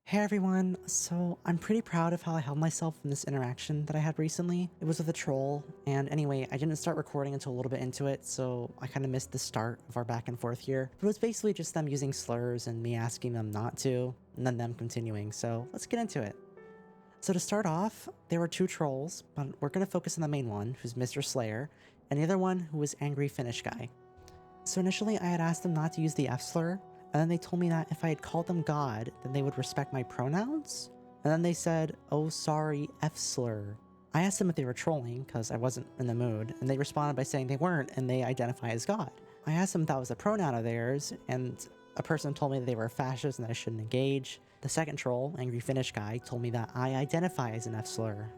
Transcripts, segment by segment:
Hey everyone, so I'm pretty proud of how I held myself in this interaction that I had recently. It was with a troll, and anyway, I didn't start recording until a little bit into it, so I kind of missed the start of our back and forth here. But it was basically just them using slurs and me asking them not to, and then them continuing, so let's get into it. So to start off, there were two trolls, but we're going to focus on the main one, who's Mr. Slayer, and the other one who was Angry Finnish Guy. So initially I had asked them not to use the F slur, and then they told me that if I had called them God, then they would respect my pronouns? And then they said, oh sorry, F slur. I asked them if they were trolling, because I wasn't in the mood, and they responded by saying they weren't and they identify as God. I asked them if that was a pronoun of theirs, and a person told me that they were fascist and that I shouldn't engage. The second troll, Angry Finnish Guy, told me that I identify as an F slur.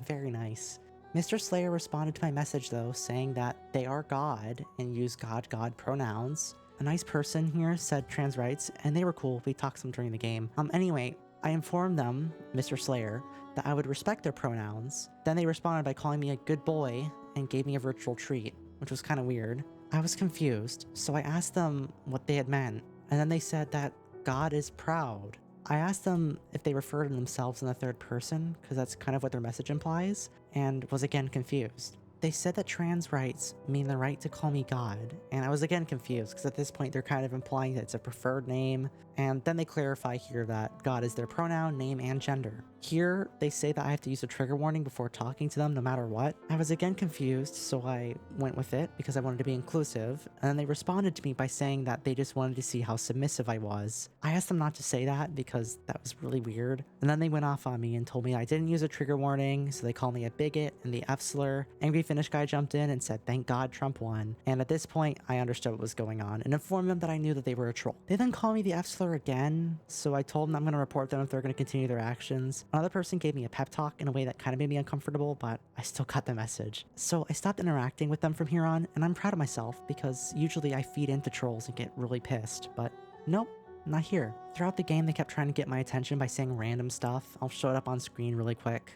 Very nice. Mr. Slayer responded to my message though, saying that they are God and use God pronouns. A nice person here said trans rights, and they were cool. We talked some during the game. Anyway, I informed them, Mr. Slayer, that I would respect their pronouns. Then they responded by calling me a good boy and gave me a virtual treat, which was kind of weird. I was confused, so I asked them what they had meant, and then they said that God is proud. I asked them if they refer to themselves in the third person, because that's kind of what their message implies, and was again confused. They said that trans rights mean the right to call me God, and I was again confused, because at this point they're kind of implying that it's a preferred name, and then they clarify here that God is their pronoun, name, and gender. Here, they say that I have to use a trigger warning before talking to them no matter what. I was again confused, so I went with it because I wanted to be inclusive, and then they responded to me by saying that they just wanted to see how submissive I was. I asked them not to say that because that was really weird, and then they went off on me and told me I didn't use a trigger warning, so they called me a bigot and the F slur. Angry Finnish Guy jumped in and said thank God Trump won, and at this point I understood what was going on and informed them that I knew that they were a troll. They then called me the F slur again, so I told them I'm going to report them if they're going to continue their actions. Another person gave me a pep talk in a way that kind of made me uncomfortable, but I still got the message. So I stopped interacting with them from here on, and I'm proud of myself because usually I feed into trolls and get really pissed, but nope. Not here. Throughout the game, they kept trying to get my attention by saying random stuff. I'll show it up on screen really quick.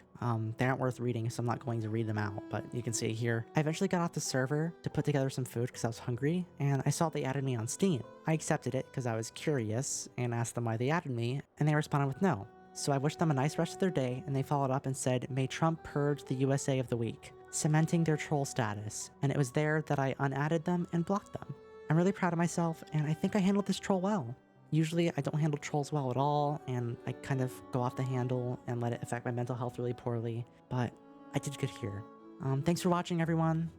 They aren't worth reading, so I'm not going to read them out, but you can see it here. I eventually got off the server to put together some food because I was hungry, and I saw they added me on Steam. I accepted it because I was curious and asked them why they added me, and they responded with no. So I wished them a nice rest of their day, and they followed up and said, may Trump purge the USA of the week, cementing their troll status, and it was there that I unadded them and blocked them. I'm really proud of myself, and I think I handled this troll well. Usually I don't handle trolls well at all, and I kind of go off the handle and let it affect my mental health really poorly, but I did good here. Thanks for watching, everyone.